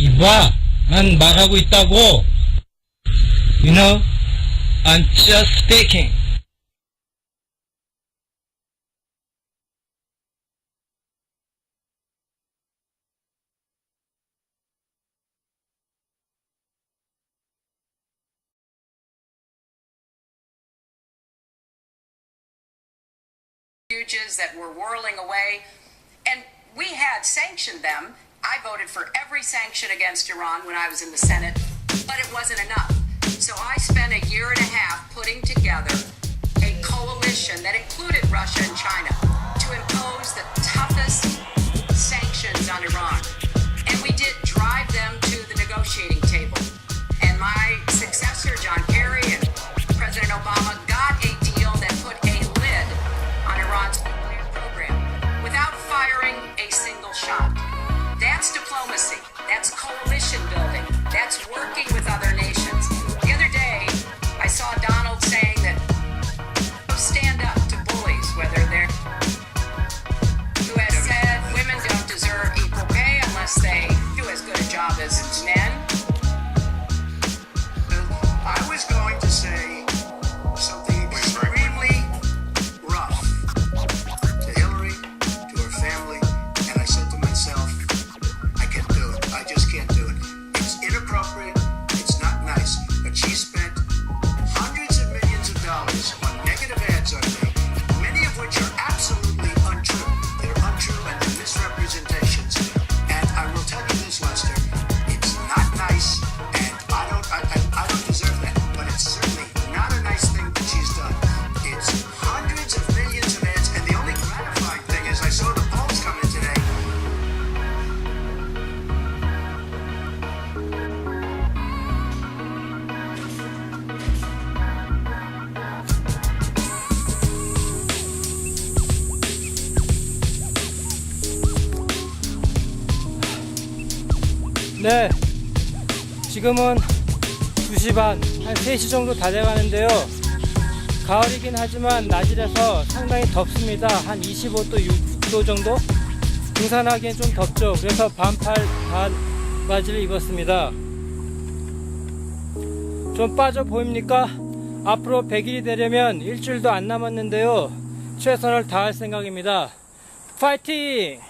이봐, 난 말하고 있다고. You know, I'm just speaking. Refuges that were whirling away, and we had sanctioned them. I voted for every sanction against Iran when I was in the Senate, but it wasn't enough. So I spent a year and a half putting together a coalition that included Russia and China to impose the toughest sanctions on Iran. And we did drive them to the negotiating table. And my successor, John Kerry, and President Obama got a deal that put a lid on Iran's nuclear program without firing a single shot. That's diplomacy. That's coalition building. That's working with other nations. The other day, I saw Donald saying that stand up to bullies, whether they're who has said women don't deserve equal pay unless they do as good a job as men. I was going to say something extremely rough to Hillary, to her family, and I said to myself, I can't do it. I just can't do it. It's inappropriate. It's not nice. But she spent hundreds of millions of dollars on negative ads on me, many of which are absolutely untrue. They're untrue and they're misrepresentations. And I will tell you this, Lester, it's not nice, and I don't deserve that. But it's certainly not a nice thing that she's done. It's hundreds of millions of ads, and the only gratifying thing is I saw the polls come in today. 네, 지금은 2시 반, 한 3시 정도 다 돼가는데요. 가을이긴 하지만 낮이라서 상당히 덥습니다. 한 25도, 6도 정도? 등산하기엔 좀 덥죠. 그래서 반팔 바지를 입었습니다. 좀 빠져 보입니까? 앞으로 100일이 되려면 일주일도 안 남았는데요. 최선을 다할 생각입니다. 파이팅!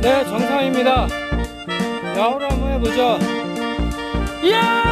네, 정상입니다. 야호를 한번 해보죠. 이야!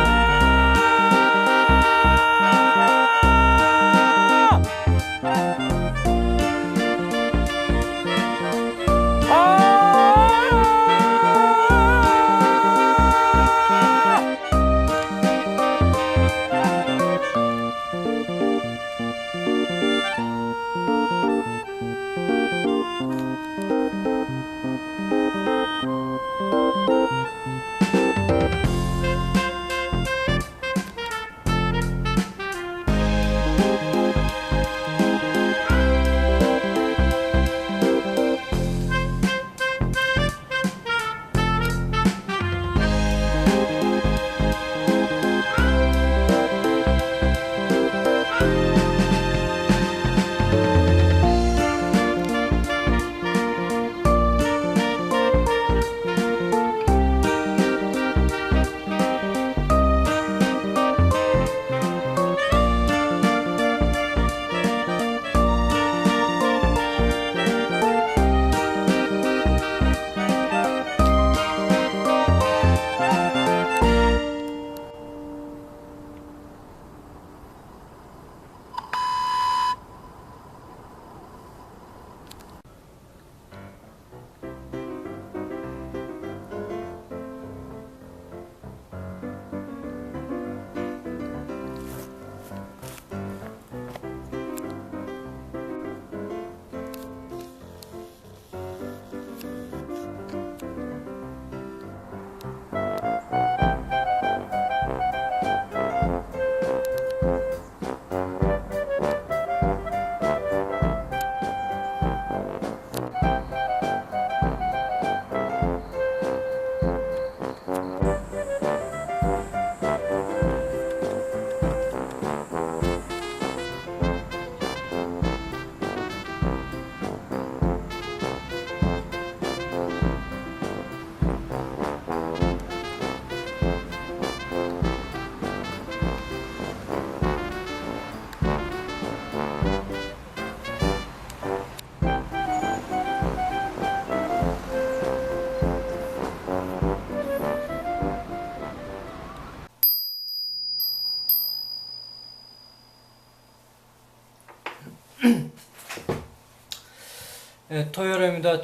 네, 토요일입니다.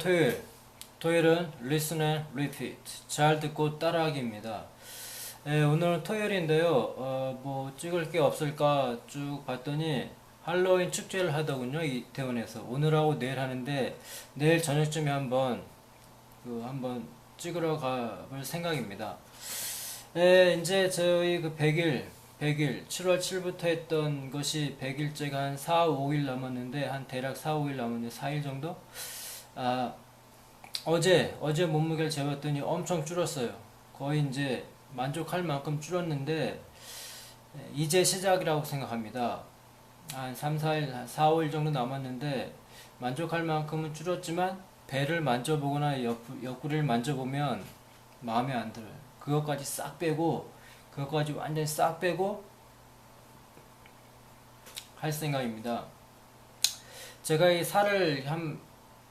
토요일은 Listen and Repeat. 잘 듣고 따라하기입니다. 네, 오늘은 토요일인데요. 뭐 찍을 게 없을까 쭉 봤더니 할로윈 축제를 하더군요. 이태원에서. 오늘하고 내일 하는데 내일 저녁쯤에 한번 찍으러 가볼 생각입니다. 네, 이제 저희 그 100일 7월 7일부터 했던 것이 100일째가 한 4, 5일 남았는데 한 대략 4, 5일 남았는데 4일 정도? 어제 몸무게를 재봤더니 엄청 줄었어요. 거의 이제 만족할 만큼 줄었는데 이제 시작이라고 생각합니다. 한 3, 4일, 4, 5일 정도 남았는데 만족할 만큼은 줄었지만 배를 만져보거나 옆구리를 만져보면 마음에 안 들어요. 그것까지 완전히 싹 빼고 할 생각입니다. 제가 이 살을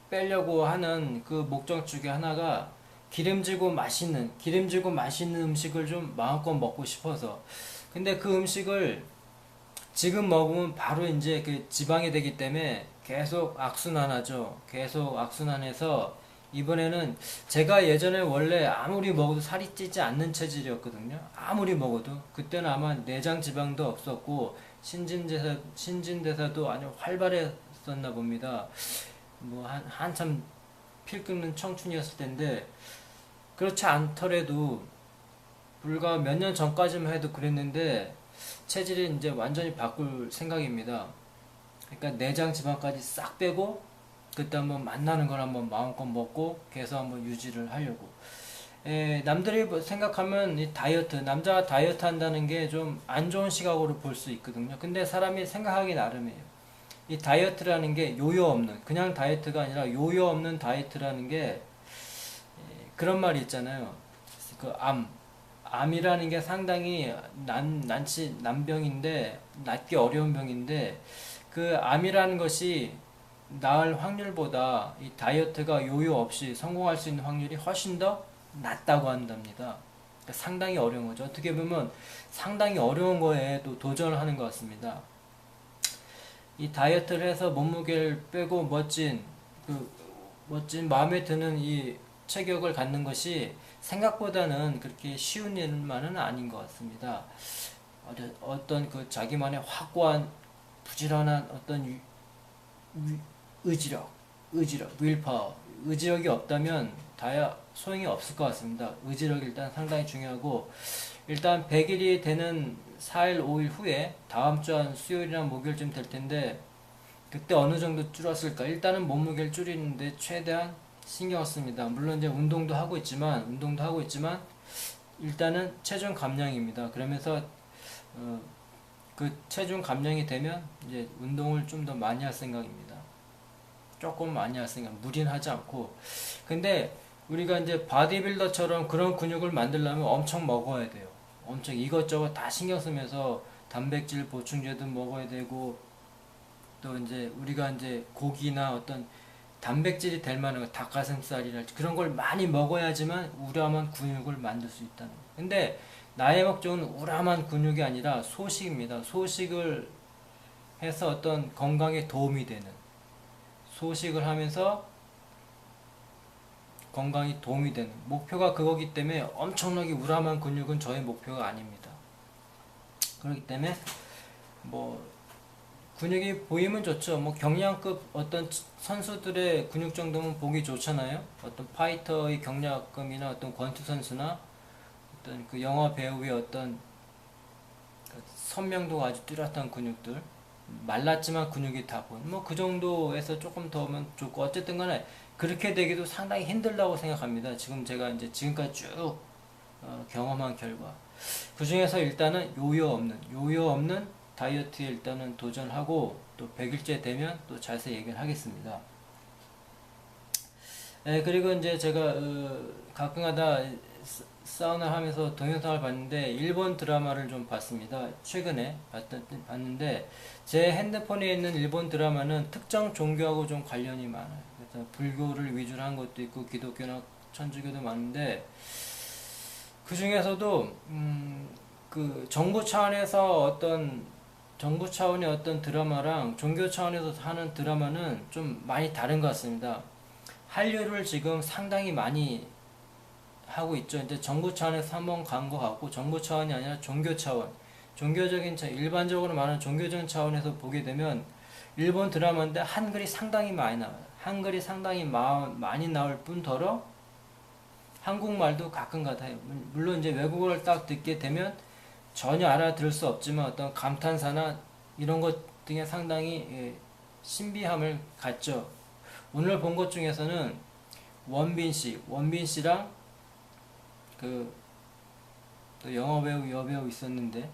빼려고 하는 그 목적 중에 하나가 기름지고 맛있는 음식을 좀 마음껏 먹고 싶어서. 근데 그 음식을 지금 먹으면 바로 이제 그 지방이 되기 때문에 계속 악순환하죠. 계속 악순환해서 이번에는 제가 예전에 원래 아무리 먹어도 살이 찌지 않는 체질이었거든요. 아무리 먹어도. 그때는 아마 내장 지방도 없었고 신진대사도 아주 활발했었나 봅니다. 뭐 한참 필 끓는 청춘이었을 텐데, 그렇지 않더라도 불과 몇 년 전까지만 해도 그랬는데 체질이 이제 완전히 바꿀 생각입니다. 그러니까 내장 지방까지 싹 빼고 그때 한번 만나는 걸 한번 마음껏 먹고 계속 한번 유지를 하려고. 남들이 생각하면 이 남자가 다이어트 한다는 게 좀 안 좋은 시각으로 볼 수 있거든요. 근데 사람이 생각하기 나름이에요. 이 다이어트라는 게 요요 없는, 그냥 다이어트가 아니라 요요 없는 다이어트라는 게, 그런 말이 있잖아요. 그 암이라는 게 상당히 난병인데, 낫기 어려운 병인데, 그 암이라는 것이 나을 확률보다 이 다이어트가 요요 없이 성공할 수 있는 확률이 훨씬 더 낮다고 한답니다. 그러니까 상당히 어려운 거죠. 어떻게 보면 상당히 어려운 거에 또 도전을 하는 것 같습니다. 이 다이어트를 해서 몸무게를 빼고 멋진 마음에 드는 이 체격을 갖는 것이 생각보다는 그렇게 쉬운 일만은 아닌 것 같습니다. 어떤 그 자기만의 확고한 부지런한 어떤 willpower, 의지력이 없다면 소용이 없을 것 같습니다. 의지력이 일단 상당히 중요하고, 일단 100일이 되는 4일, 5일 후에 다음 주 한 수요일이나 목요일쯤 될 텐데, 그때 어느 정도 줄었을까? 일단은 몸무게를 줄이는데 최대한 신경을 씁니다. 물론 이제 운동도 하고 있지만 일단은 체중 감량입니다. 그러면서 그 체중 감량이 되면 이제 운동을 좀 더 많이 할 생각입니다. 조금 많이 할 생각, 무리는 하지 않고. 근데 우리가 이제 바디빌더처럼 그런 근육을 만들려면 엄청 먹어야 돼요. 엄청 이것저것 다 신경 쓰면서 단백질 보충제도 먹어야 되고, 또 이제 우리가 이제 고기나 어떤 단백질이 될 만한 거, 닭가슴살이랄지 그런 걸 많이 먹어야지만 우람한 근육을 만들 수 있다는 거예요. 근데 나의 목적은 우람한 근육이 아니라 소식입니다. 소식을 해서 어떤 건강에 도움이 되는, 소식을 하면서 건강에 도움이 되는 목표가 그거기 때문에 엄청나게 우람한 근육은 저의 목표가 아닙니다. 그렇기 때문에 뭐 근육이 보이면 좋죠. 뭐 경량급 어떤 선수들의 근육 정도면 보기 좋잖아요. 어떤 파이터의 경량급이나 어떤 권투 선수나 어떤 그 영화 배우의 어떤 선명도가 아주 뚜렷한 근육들, 말랐지만 근육이 다 보이는, 뭐 그 정도에서 조금 더 오면 좋고, 어쨌든 간에 그렇게 되기도 상당히 힘들다고 생각합니다. 제가 이제 지금까지 쭉 경험한 결과, 그 중에서 일단은 요요 없는 다이어트에 일단은 도전하고, 또 100일째 되면 또 자세히 얘기를 하겠습니다. 그리고 이제 제가 가끔가다 사우나 하면서 동영상을 봤는데 일본 드라마를 좀 봤습니다. 최근에 봤는데, 제 핸드폰에 있는 일본 드라마는 특정 종교하고 좀 관련이 많아요. 그래서 불교를 위주로 한 것도 있고 기독교나 천주교도 많은데, 그 중에서도 그 정부 차원에서 어떤 정부 차원의 어떤 드라마랑 종교 차원에서 하는 드라마는 좀 많이 다른 것 같습니다. 한류를 지금 상당히 많이 하고 있죠. 이제 정부 차원에서 한번 간 것 같고, 정부 차원이 아니라 종교 차원, 종교적인 일반적으로 말하는 종교적인 차원에서 보게 되면 일본 드라마인데 한글이 상당히 많이 나와요. 한글이 상당히 많이 나올 뿐더러 한국말도 가끔 같아요. 물론 이제 외국어를 딱 듣게 되면 전혀 알아들을 수 없지만 어떤 감탄사나 이런 것 등에 상당히 신비함을 갖죠. 오늘 본 것 중에서는 원빈 씨랑 그 또 영화 배우 여배우 있었는데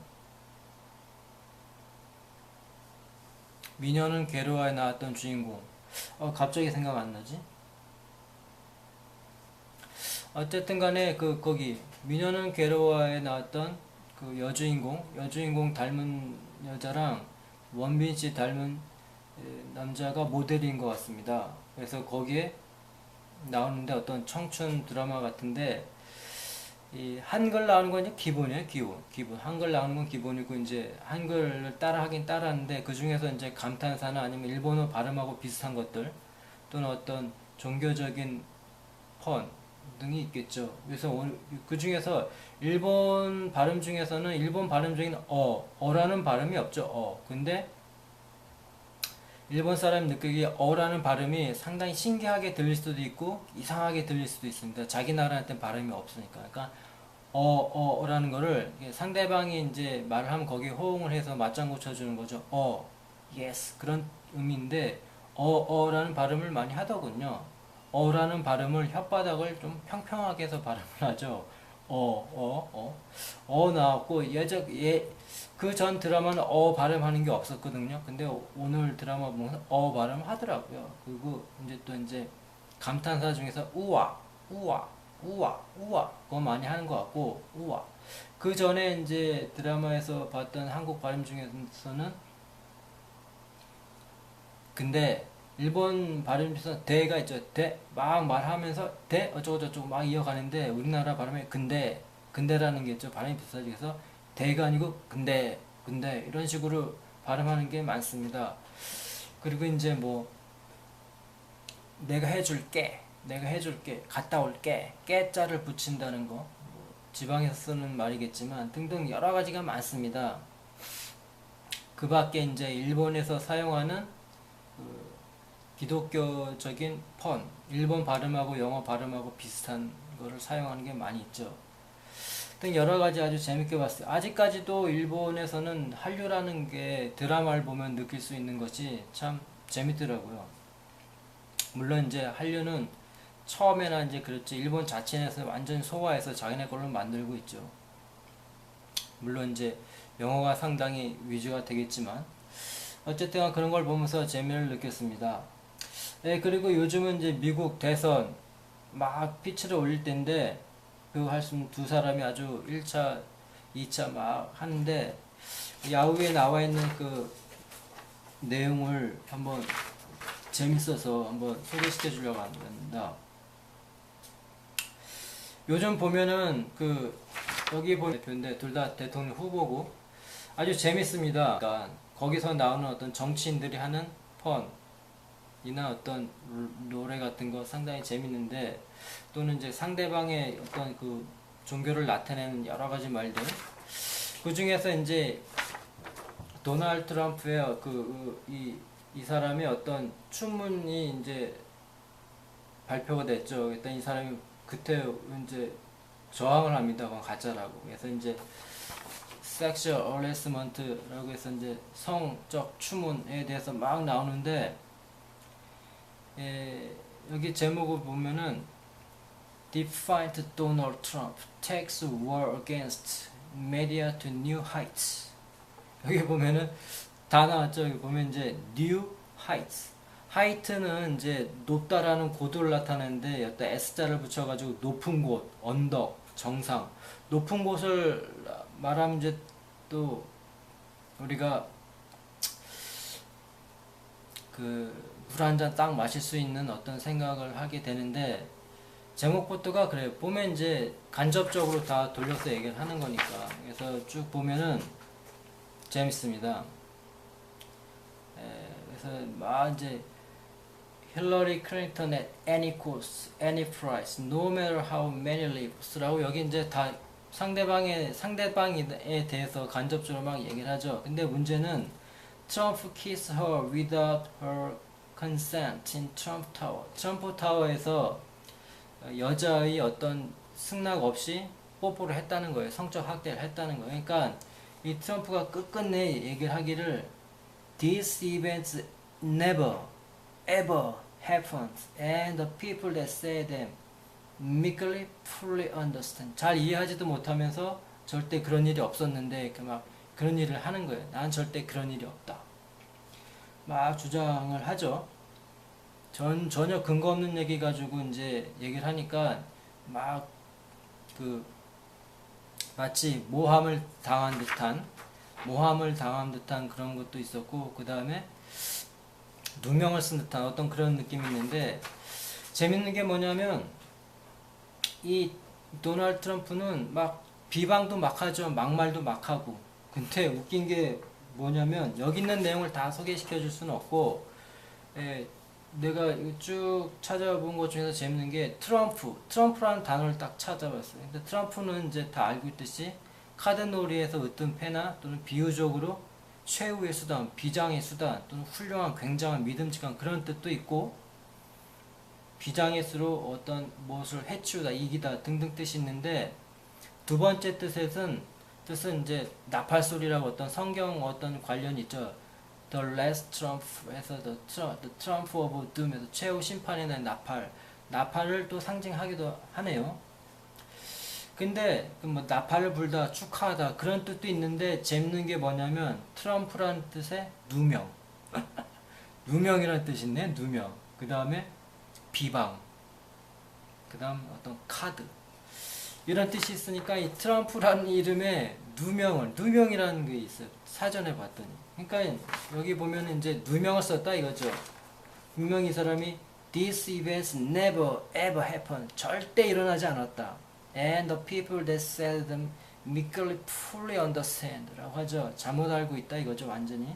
미녀는 괴로워에 나왔던 주인공 갑자기 생각 안 나지? 어쨌든 간에 거기 미녀는 괴로워에 나왔던 그 여주인공 닮은 여자랑 원빈 씨 닮은 남자가 모델인 것 같습니다. 그래서 거기에 나오는데 어떤 청춘 드라마 같은데 이 한글 나오는 건 이제 기본이에요. 기본. 한글 나오는 건 기본이고 이제 한글을 따라하긴 따라하는데 그 중에서 이제 감탄사나 아니면 일본어 발음하고 비슷한 것들 또는 어떤 종교적인 펀 등이 있겠죠. 그래서 그 중에서 일본 발음 중에서는 일본 발음 중에는 어라는 발음이 없죠. 근데 일본 사람이 느끼기에 어라는 발음이 상당히 신기하게 들릴 수도 있고 이상하게 들릴 수도 있습니다. 자기 나라한테는 발음이 없으니까. 그러니까 어라는 거를 상대방이 이제 말을 하면 거기에 호응을 해서 맞장구 쳐주는 거죠. yes 그런 의미인데 어라는 발음을 많이 하더군요. 어라는 발음을 혓바닥을 좀 평평하게 해서 발음을 하죠. 나왔고 그 전 드라마는 발음하는 게 없었거든요. 근데 오늘 드라마 보면 발음 하더라고요. 그리고 이제 감탄사 중에서 우와 그거 많이 하는 것 같고 우와. 그 전에 이제 드라마에서 봤던 한국 발음 중에서는 근데 일본 발음 중에서 대가 있죠. 대 막 말하면서 대 어쩌고저쩌고 막 이어가는데 우리나라 발음에 근데라는 게 있죠. 발음이 비슷하죠. 그래서 대가 아니고 근데 이런 식으로 발음하는 게 많습니다. 그리고 이제 뭐 내가 해줄게 갔다 올게 깨자를 붙인다는 거 지방에서 쓰는 말이겠지만 등등 여러 가지가 많습니다. 그 밖에 이제 일본에서 사용하는 기독교적인 펀, 일본 발음하고 영어 발음하고 비슷한 거를 사용하는 게 많이 있죠. 등 여러 가지 아주 재밌게 봤어요. 아직까지도 일본에서는 한류라는 게 드라마를 보면 느낄 수 있는 것이 참 재밌더라고요. 물론 이제 한류는 처음에는 이제 그렇지 일본 자체에서 완전 소화해서 자기네 걸로 만들고 있죠. 물론 이제 영어가 상당히 위주가 되겠지만 어쨌든 그런 걸 보면서 재미를 느꼈습니다. 네, 그리고 요즘은 이제 미국 대선 막 피치를 올릴 때인데 그 할수 두 사람이 아주 1차, 2차 막 하는데 야후에 나와 있는 그 내용을 한번 재밌어서 한번 소개시켜 주려고 합니다. 요즘 보면은 여기 보면 대표인데 둘 다 대통령 후보고 아주 재밌습니다. 그러니까 거기서 나오는 어떤 정치인들이 하는 펀이나 어떤 노래 같은 거 상당히 재밌는데 또는 이제 상대방의 어떤 그 종교를 나타내는 여러 가지 말들 그 중에서 이제 도널드 트럼프의 이 사람의 어떤 추문이 이제 발표가 됐죠. 일단 이 사람이 그때 이제 저항을 합니다. 그건 가짜라고. 그래서 이제 섹슈얼 어레스먼트라고 해서 이제 성적 추문에 대해서 막 나오는데 여기 제목을 보면은 Defiant Donald Trump takes war against media to new heights. 여기 보면은 다 나왔죠. 여기 보면 이제 new heights. 하이트는 이제 높다라는 고도를 나타내는데 여기다 S자를 붙여가지고 높은 곳, 언덕, 정상. 높은 곳을 말하면 이제 또 우리가 물 한 잔 딱 마실 수 있는 어떤 생각을 하게 되는데 제목부터가 그래요. 보면 이제 간접적으로 다 돌려서 얘기를 하는 거니까. 그래서 쭉 보면은 재밌습니다. 그래서 막 이제 힐러리 클린턴 at any cost, any price, no matter how many lives라고 여기 이제 다 상대방에 대해서 간접적으로 막 얘기를 하죠. 근데 문제는 트럼프 kiss her without her consent in Trump Tower. 트럼프 타워에서 여자의 어떤 승낙 없이 뽀뽀를 했다는 거예요. 성적 학대를 했다는 거예요. 그러니까 이 트럼프가 끝끝내 얘기를 하기를 These events never ever happened and the people that say them meekly fully understand. 잘 이해하지도 못하면서 절대 그런 일이 없었는데 이렇게 막 그런 일을 하는 거예요. 난 절대 그런 일이 없다. 막 주장을 하죠. 전혀 근거 없는 얘기 가지고 이제 얘기를 하니까 막 마치 모함을 당한 듯한 그런 것도 있었고, 그 다음에 누명을 쓴 듯한 어떤 그런 느낌이 있는데, 재밌는 게 뭐냐면 이 도널드 트럼프는 막 비방도 막 하죠. 막말도 막 하고. 근데 웃긴 게 뭐냐면 여기 있는 내용을 다 소개시켜 줄 수는 없고, 내가 쭉 찾아본 것 중에서 재밌는 게 트럼프라는 단어를 딱 찾아봤어요. 근데 트럼프는 이제 다 알고 있듯이 카드놀이에서 으뜸 패나 또는 비유적으로 최후의 수단, 비장의 수단 또는 훌륭한, 굉장한, 믿음직한 그런 뜻도 있고, 비장의 수로 어떤 무엇을 해치우다, 이기다 등등 뜻이 있는데, 두 번째 뜻은 이제 나팔소리라고 어떤 성경 어떤 관련이 있죠. The Last Trump에서 The Trump of Doom에서 최후 심판에 대한 나팔을 또 상징하기도 하네요. 근데 뭐 나팔을 불다, 축하하다 그런 뜻도 있는데, 재밌는 게 뭐냐면 트럼프라는 뜻의 누명 누명이라는 뜻이 있네. 누명. 그 다음에 비방, 그 다음 어떤 카드, 이런 뜻이 있으니까 이 트럼프라는 이름에 누명이라는 게 있어요. 사전에 봤더니. 그러니까 여기 보면 이제 누명을 썼다 이거죠. 분명히 이 사람이 These events never ever happened. 절대 일어나지 않았다. And the people that said them meekly fully understand 라고 하죠. 잘못 알고 있다 이거죠. 완전히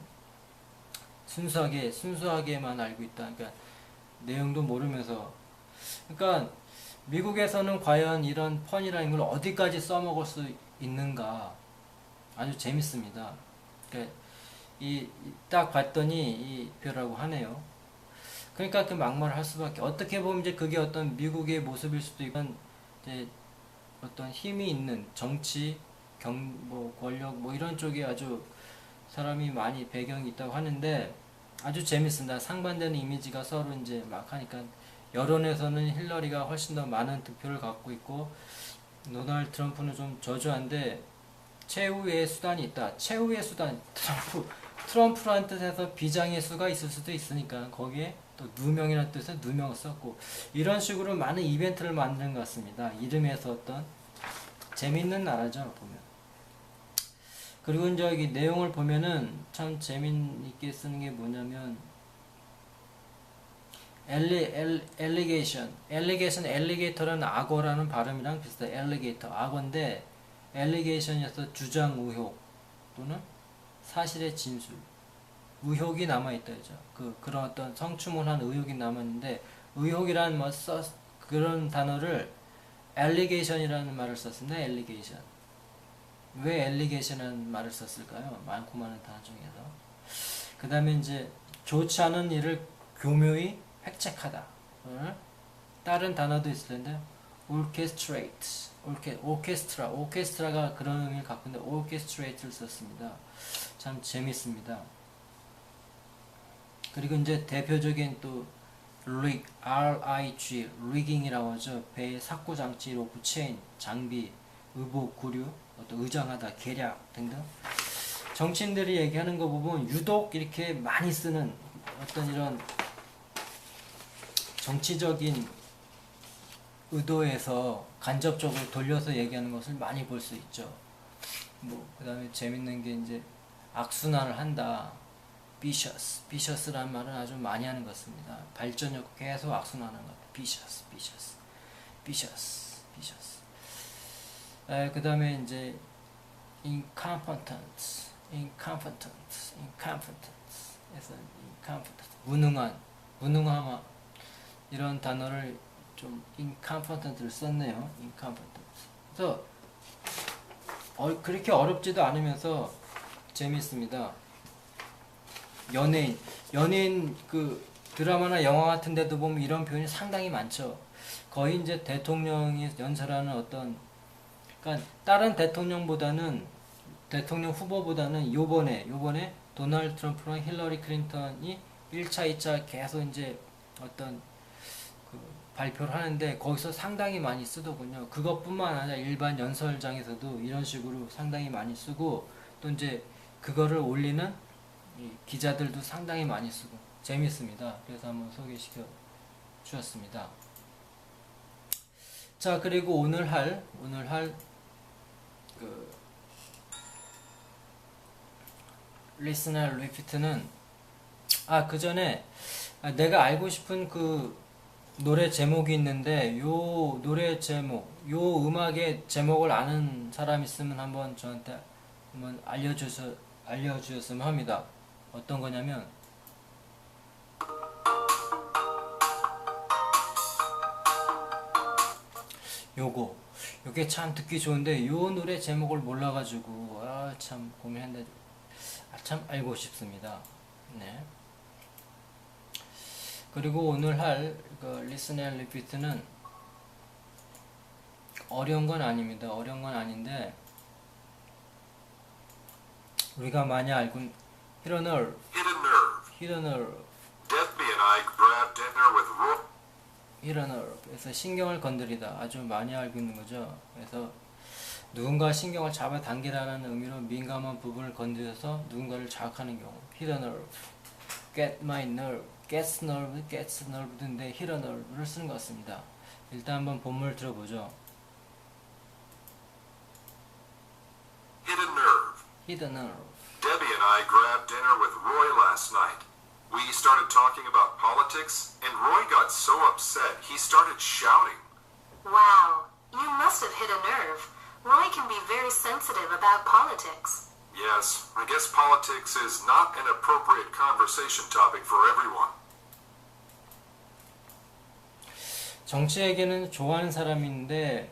순수하게만 알고 있다. 그러니까 내용도 모르면서. 그러니까 미국에서는 과연 이런 펀이라는 걸 어디까지 써먹을 수 있는가, 아주 재밌습니다. 그러니까 딱 봤더니 이 표라고 하네요. 그러니까 그 막말을 할 수밖에. 어떻게 보면 이제 그게 어떤 미국의 모습일 수도 있고, 이제 어떤 힘이 있는 정치, 권력 이런 쪽에 아주 사람이 많이 배경이 있다고 하는데 아주 재밌습니다. 상반되는 이미지가 서로 이제 막 하니까 여론에서는 힐러리가 훨씬 더 많은 득표를 갖고 있고, 도널드 트럼프는 좀 저조한데 최후의 수단이 있다. 최후의 수단, 트럼프라는 뜻에서 비장의 수가 있을 수도 있으니까 거기에 또 누명이라는 뜻에서 누명을 썼고, 이런 식으로 많은 이벤트를 만드는 것 같습니다. 이름에서 어떤 재밌는 나라죠 보면. 그리고 이제 여기 내용을 보면은 참 재밌게 쓰는 게 뭐냐면 엘리게이터라는 악어라는 발음이랑 비슷해. 엘리게이터, 악어인데 엘리게이션에서 주장 의혹 또는 사실의 진술, 의혹이 남아있다 죠. 그런 어떤 성추문한 의혹이 남았는데, 의혹이라는 그런 단어를 엘리게이션이라는 말을 썼습니다. 엘리게이션. 왜 엘리게이션이라는 말을 썼을까요? 많고 많은 단어 중에서. 그 다음에 이제 좋지 않은 일을 교묘히 획책하다. 다른 단어도 있을 텐데, orchestrate, 오케스트라가 그런 의미를 갖고 있는데 orchestrate를 썼습니다. 참 재밌습니다. 그리고 이제 대표적인 또 rig, R-I-G, rigging이라고 하죠. 배의 삭고 장치, 로프, 체인, 장비, 의복, 구류, 어떤 의장하다, 계략 등등. 정치인들이 얘기하는 거 보면 유독 이렇게 많이 쓰는 어떤 이런 정치적인 의도에서 간접적으로 돌려서 얘기하는 것을 많이 볼 수 있죠. 그 다음에 재밌는 게 이제 악순환을 한다. vicious라는 말은 아주 많이 하는 것 같습니다. 발전이 없고 계속 악순환하는 것 같아요. vicious. 그 다음에 이제 incompetent. 그래서 incompetent, 무능함 이런 단어를 좀 incompetent를 썼네요. incompetent. 그래서 그렇게 어렵지도 않으면서 재미있습니다. 연예인 그 드라마나 영화 같은 데도 보면 이런 표현이 상당히 많죠. 거의 이제 대통령이 연설하는 어떤, 그러니까 다른 대통령 후보보다는 요번에 도널드 트럼프랑 힐러리 클린턴이 1차, 2차 계속 이제 어떤 그 발표를 하는데 거기서 상당히 많이 쓰더군요. 그것뿐만 아니라 일반 연설장에서도 이런 식으로 상당히 많이 쓰고, 또 이제 그거를 올리는 이 기자들도 상당히 많이 쓰고 재밌습니다. 그래서 한번 소개시켜 주었습니다. 자, 그리고 오늘 할 그 Listen and Repeat는 그 전에 내가 알고 싶은 그 노래 제목이 있는데, 요 노래 제목, 요 음악의 제목을 아는 사람 있으면 한번 저한테 한번 알려주셨으면 합니다. 어떤 거냐면 요게 참 듣기 좋은데 요 노래 제목을 몰라가지고 참 고민했는데 참 알고 싶습니다. 네. 그리고 오늘 할 그 Listen and Repeat는 어려운 건 아닙니다. 어려운 건 아닌데 우리가 많이 알고 Hidden Nerve. Hidden Nerve. Debbie and I grabbed dinner with Roy. Hidden Nerve. 그래서 신경을 건드리다. 아주 많이 알고 있는 거죠. 그래서 누군가 신경을 잡아당기라는 의미로 민감한 부분을 건드려서 누군가를 자극하는 경우. Hidden Nerve. Get my nerve. Gets nerve인데 Hidden Nerve를 쓰는 것 같습니다. 일단 한번 본문을 들어보죠. Hidden Nerve. Hidden Nerve. Debbie and I grabbed dinner with Roy last night. We started talking about politics, and Roy got so upset he started shouting. Wow, you must have hit a nerve. Roy can be very sensitive about politics. Yes, I guess politics is not an appropriate conversation topic for everyone. 정치 얘기는 좋아하는 사람인데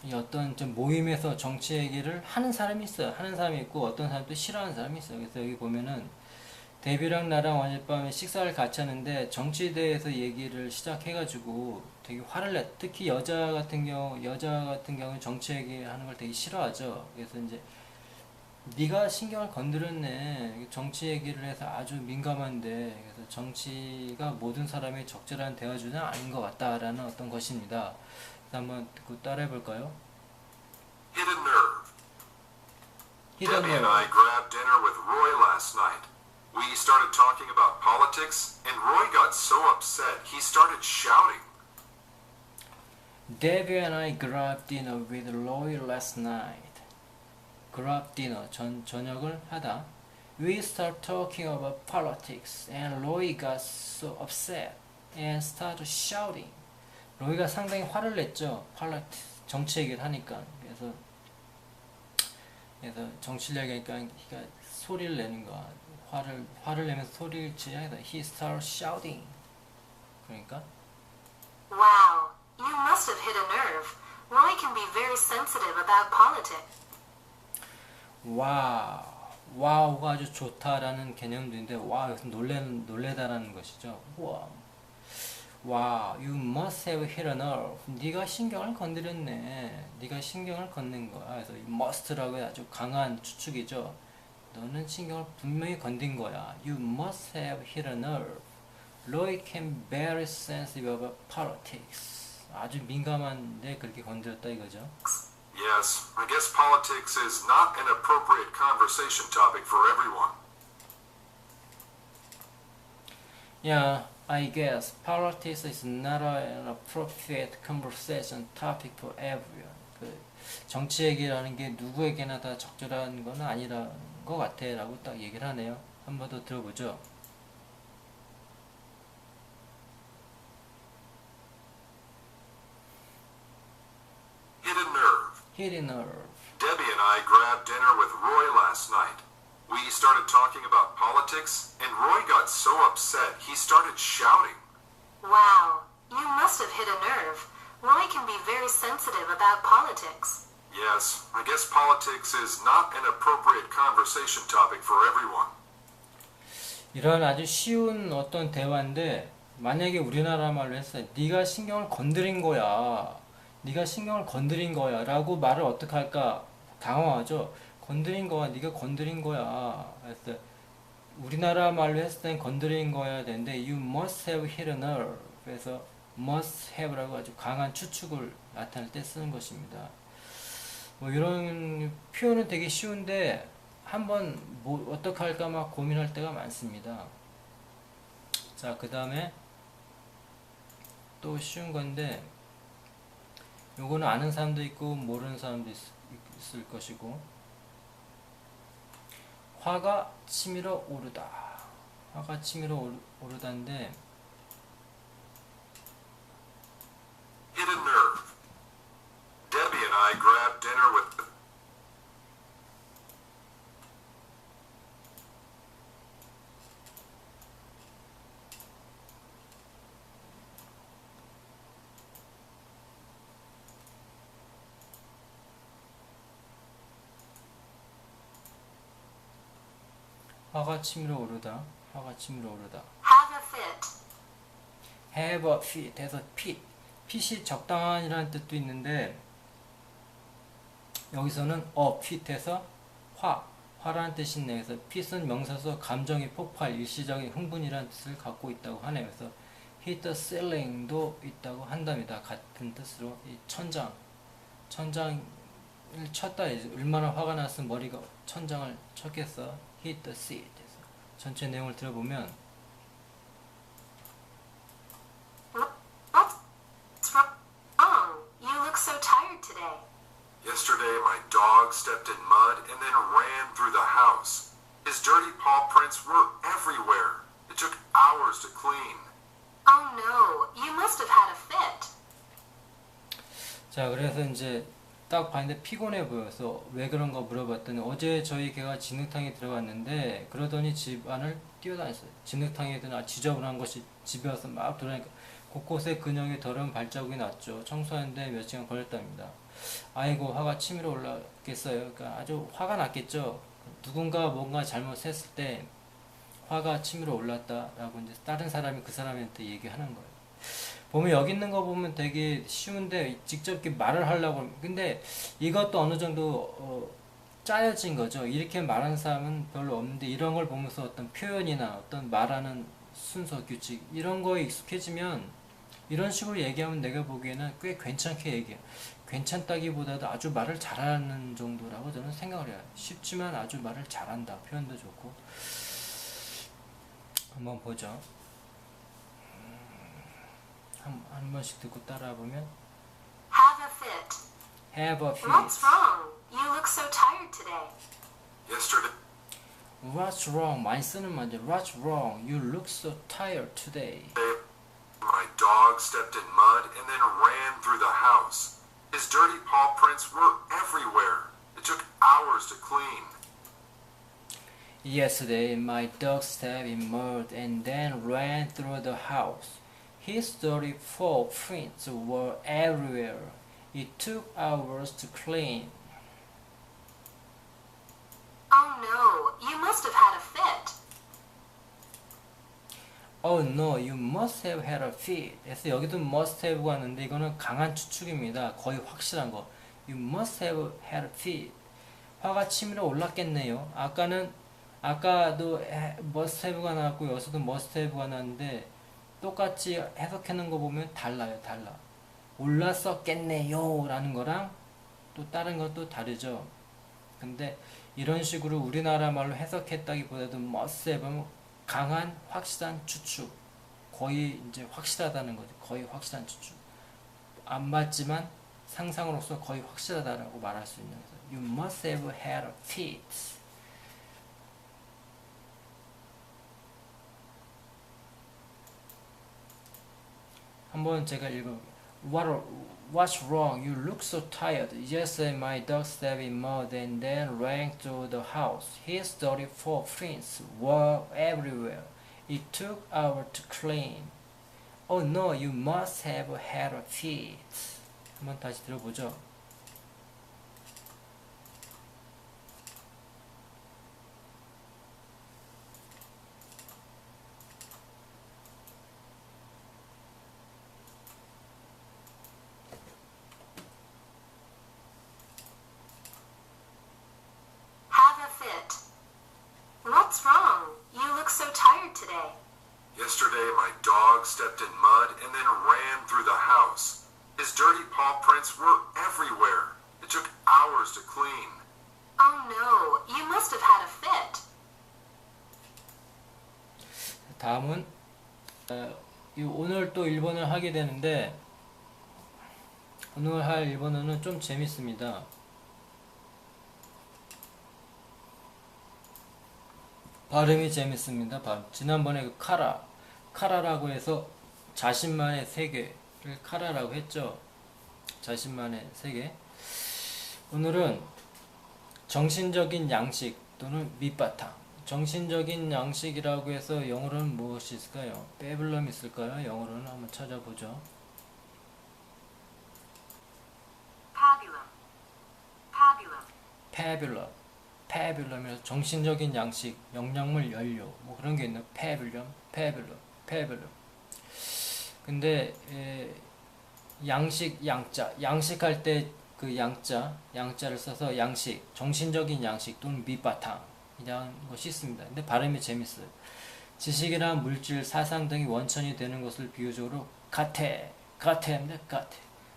이 어떤 좀 모임에서 정치 얘기를 하는 사람이 있어요. 하는 사람이 있고 어떤 사람도 싫어하는 사람이 있어요. 그래서 여기 보면은 데뷔랑 나랑 어젯밤에 식사를 같이 하는데 정치에 대해서 얘기를 시작해가지고 되게 화를 내. 특히 여자 같은 경우 정치 얘기하는 걸 되게 싫어하죠. 그래서 이제 네가 신경을 건드렸네. 정치 얘기를 해서 아주 민감한데, 그래서 정치가 모든 사람의 적절한 대화주는 아닌 것 같다라는 어떤 것입니다. 그래서 한번 듣고 따라해 볼까요? Hidden Nerve. Hidden Debbie and Nerve. I grabbed dinner with Roy last night. We started talking about politics, and Roy got so upset he started shouting. Debbie and I grabbed dinner with Roy last night. grab dinner, 저녁을 하다. We start talking about politics, and Roy got so upset and started shouting. 로이가 상당히 화를 냈죠. 정치 얘기를 하니까. 그래서 정치를 얘기하니까 소리를 내는 거야. 화를 내면서 소리를 지르자. He started shouting. 그러니까 Wow, you must have hit a nerve. Roy can be very sensitive about politics. 와우가 아주 좋다라는 개념도 있는데, 와, 여기서 놀래다라는 것이죠. 와, you must have hit a nerve. 네가 신경을 건드렸네. 네가 신경을 건넨 거야. 그래서 must라고 아주 강한 추측이죠. 너는 신경을 분명히 건든 거야. You must have hit a nerve. Roy can be very sensitive about politics. 아주 민감한데 그렇게 건드렸다 이거죠. Yes, I guess politics is not an appropriate conversation topic for everyone. Yeah, I guess politics is not an appropriate conversation topic for everyone. 정치 얘기라는 게 누구에게나 다 적절한 건 아니라는 것 같아 라고 딱 얘기를 하네요. 한 번 더 들어보죠. Hidden Nerve. Hidden Nerve. Debbie and I grabbed dinner with Roy last night. We We started talking about politics, and Roy got so upset he started shouting. Wow, you must have hit a nerve. Roy can be very sensitive about politics. Yes, I guess politics is not an appropriate conversation topic for everyone. 이런 아주 쉬운 어떤 대화인데 만약에 우리나라 말로 했어요. 네가 신경을 건드린 거야. 네가 신경을 건드린 거야 라고 말을 어떻게 할까 당황하죠. 건드린 거야. 네가 건드린 거야. 그래서 우리나라 말로 했을 땐 건드린 거야 되는데 you must have hit a nerve. 그래서 must have라고 아주 강한 추측을 나타낼 때 쓰는 것입니다. 뭐 이런 표현은 되게 쉬운데 한번 뭐 어떻게 할까 막 고민할 때가 많습니다. 자, 그 다음에 또 쉬운 건데 요거는 아는 사람도 있고 모르는 사람도 있을 것이고 화가 치밀어 오르다. 화가 치밀어 오르다인데 Hit a nerve. Debbie and I grabbed dinner with the 화가 치밀어 오르다. 화가 치밀어 오르다. Have a fit. have a fit 해서 fit. fit이 적당한이라는 뜻도 있는데 여기서는 a fit 해서 화라는 뜻이 있네요. 그래서 fit은 명사서 감정의 폭발, 일시적인 흥분이라는 뜻을 갖고 있다고 하네요. 그래서 hit the ceiling도 있다고 한답니다. 같은 뜻으로 이 천장을 쳤다. 얼마나 화가 났으면 머리가 천장을 쳤겠어. hit the seat. 해서 전체 내용을 들어보면 What's wrong? You look so tired today. Yesterday, my dog stepped in mud and then ran through the house. His dirty paw prints were everywhere. It took hours to clean. Oh no, you must have had a fit. 자, 그래서 이제 딱 봤는데 피곤해 보여서 왜 그런가 물어봤더니 어제 저희 개가 진흙탕에 들어갔는데 그러더니 집 안을 뛰어다녔어요. 진흙탕에 든 지저분한 것이 집에 와서 막 돌아다니까 곳곳에 근육의 더러운 발자국이 났죠. 청소하는데 몇 시간 걸렸답니다. 아이고, 화가 치밀어 올랐겠어요. 그러니까 아주 화가 났겠죠. 누군가 뭔가 잘못했을 때 화가 치밀어 올랐다라고 이제 다른 사람이 그 사람한테 얘기하는 거예요. 보면 여기 있는 거 보면 되게 쉬운데 직접 이렇게 말을 하려고 하면 근데 이것도 어느 정도 짜여진 거죠. 이렇게 말하는 사람은 별로 없는데 이런 걸 보면서 어떤 표현이나 어떤 말하는 순서 규칙 이런 거에 익숙해지면 이런 식으로 얘기하면 내가 보기에는 꽤 괜찮게 얘기해요. 괜찮다기보다도 아주 말을 잘하는 정도라고 저는 생각을 해요. 쉽지만 아주 말을 잘한다. 표현도 좋고. 한번 보죠. 한 번씩 듣고 따라와 보면 Have a fit. have a fit. What's wrong? You look so tired today. Yesterday, What's wrong? 많이 쓰는 말이죠. What's wrong? You look so tired today. my dog stepped in mud and then ran through the house. His dirty paw prints were everywhere. It took hours to clean. Yesterday, my dog stepped in mud and then ran through the house. His dirty paw prints were everywhere. It took hours to clean. Oh no, you must have had a fit. Oh no, you must have had a fit. 그래서 여기도 must have가 왔는데 이거는 강한 추측입니다. 거의 확실한 거. You must have had a fit. 화가 치밀어 올랐겠네요. 아까도 must have가 나왔고 여기서도 must have가 나왔는데 똑같이 해석하는 거 보면 달라요. 올랐었겠네요 라는 거랑 또 다른 것도 다르죠. 근데 이런 식으로 우리나라 말로 해석했다기보다도 must have는 강한 확실한 추측, 거의 이제 확실하다는 거죠. 거의 확실한 추측. 안 맞지만 상상으로서 거의 확실하다라고 말할 수 있는 거죠. You must have had a fit. 한번 제가 읽어볼게요. What's wrong? You look so tired. Yesterday my dog stepped in mud and then ran through the house. His dirty footprints were everywhere. It took hours to clean. Oh no, you must have had a fit. 한번 다시 들어보죠. Have a fit. What's wrong? You look so tired today. Yesterday, my dog stepped in mud and then ran through the house. His dirty paw prints were everywhere. It took hours to clean. Oh no, you must have had a fit. 다음은 오늘 또 일본어를 하게 되는데 오늘 할 일본어는 좀 재밌습니다. 발음이 재밌습니다. 지난번에 그 카라라고 해서 자신만의 세계를 카라라고 했죠. 자신만의 세계. 오늘은 정신적인 양식 또는 밑바탕. 정신적인 양식이라고 해서 영어로는 무엇이 있을까요? 빼블럼 있을까요? 영어로는 한번 찾아보죠. Pabulum. 패뷸럼이라서 정신적인 양식, 영양물 연료 뭐 그런 게 있나요? 패뷸럼. 근데 양식 양자, 양식할 때 그 양자를 써서 양식, 정신적인 양식 또는 밑바탕이라는 것이 있습니다. 근데 발음이 재밌어요. 지식이나 물질, 사상 등이 원천이 되는 것을 비유적으로 가테입니다.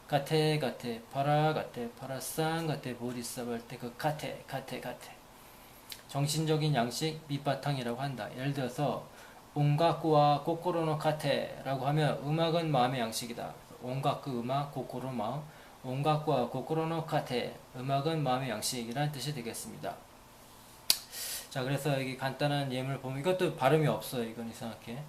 가테, 파라산 가테, 보리사바 할 때 그 가테. 정신적인 양식 밑바탕이라고 한다. 예를 들어서 온가쿠와 코코로노 가테라고 하면 음악은 마음의 양식이다. 온가쿠 음악, 코코로 마음. 온가쿠와 코코로노 가테 음악은 마음의 양식이라는 뜻이 되겠습니다. 자, 그래서 여기 간단한 예문을 보면 이것도 발음이 없어요. 이건 이상하게.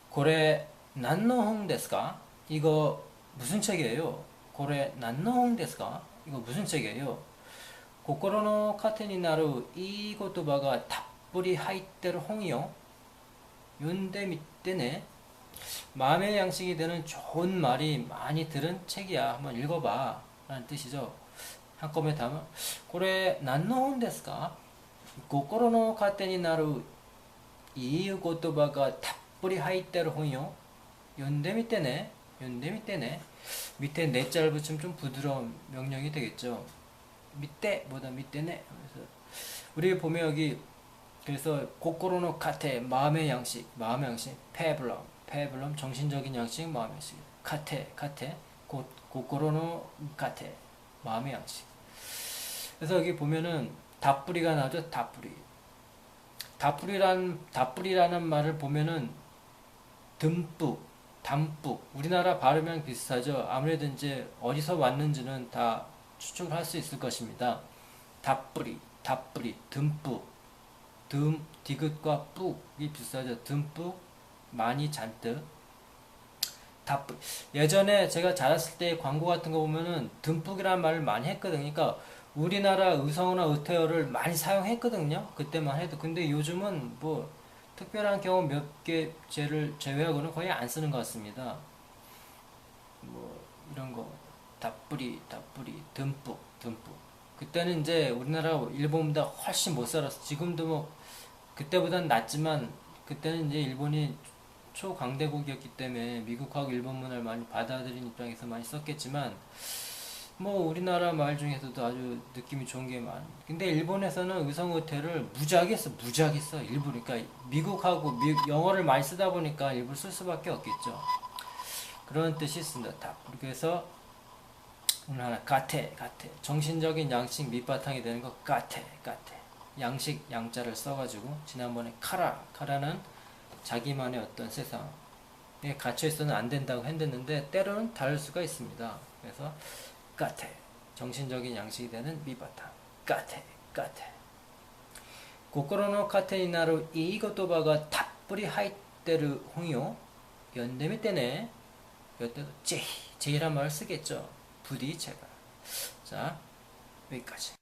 고래 난노홍 데스까? 이거 무슨 책이에요? 고래 난노홍 데스까? 이거 무슨 책이에요? 고코로노 카테니 나루 이 고토바가 탑뿌리 하이테르 홍이요. 윤데 밑에네. 마음의 양식이 되는 좋은 말이 많이 들은 책이야. 한번 읽어봐. 라는 뜻이죠. 한꺼번에 다음은 고래 난노홍 데스까? 고코로노 카테니 나루 이 고토바가 탑뿌리 하이테르 홍이요. 윤데 밑에네. 밑에 내자를 붙이면 좀 부드러운 명령이 되겠죠. 밑에보다 밑에네. 그래서 우리 보면 여기 그래서 고코로노 카테 마음의 양식, 패블럼 정신적인 양식, 마음의 양식, 카테 고코로노 카테 마음의 양식. 그래서 여기 보면은 다뿌리가 나오죠. 다뿌리라는 말을 보면은 듬뿍, 담뿍. 우리나라 발음이랑 비슷하죠. 아무래도 이제 어디서 왔는지는 다 추측을 할 수 있을 것입니다. 다뿌리, 듬뿍. 디귿과 뿍이 비슷하죠. 듬뿍, 많이 잔뜩. 다뿌리. 예전에 제가 자랐을 때 광고 같은 거 보면은 듬뿍이라는 말을 많이 했거든요. 그러니까 우리나라 의성어나 의태어를 많이 사용했거든요. 그때만 해도. 근데 요즘은 뭐 특별한 경우 몇 개 제외하고는 거의 안 쓰는 것 같습니다. 뭐 이런 거 다뿌리, 듬뿍. 그때는 이제 우리나라 일본보다 훨씬 못 살았어. 지금도 뭐 그때보다는 낫지만 그때는 이제 일본이 초강대국이었기 때문에 미국하고 일본 문화를 많이 받아들인 입장에서 많이 썼겠지만 뭐 우리나라 말 중에서도 아주 느낌이 좋은 게 많아. 근데 일본에서는 의성어태를 무지하게 써. 일부. 그러니까 미국하고 영어를 많이 쓰다 보니까 일부러 쓸 수밖에 없겠죠. 그런 뜻이 있습니다. 다. 그래서 오늘 하나 가테. 정신적인 양식 밑바탕이 되는 거 가테. 양식 양자를 써가지고 지난번에 카라는 자기만의 어떤 세상에 갇혀있어는 안 된다고 했는데 때로는 다를 수가 있습니다. 그래서 가테 정신적인 양식이 되는 밑바탕 가테 고코로노 카테니 나루 이 고토바가 탑뿌리 하이테르 홍이요 연대미 때네 이때도 제이란 말을 쓰겠죠. 부디 제발. 자, 여기까지.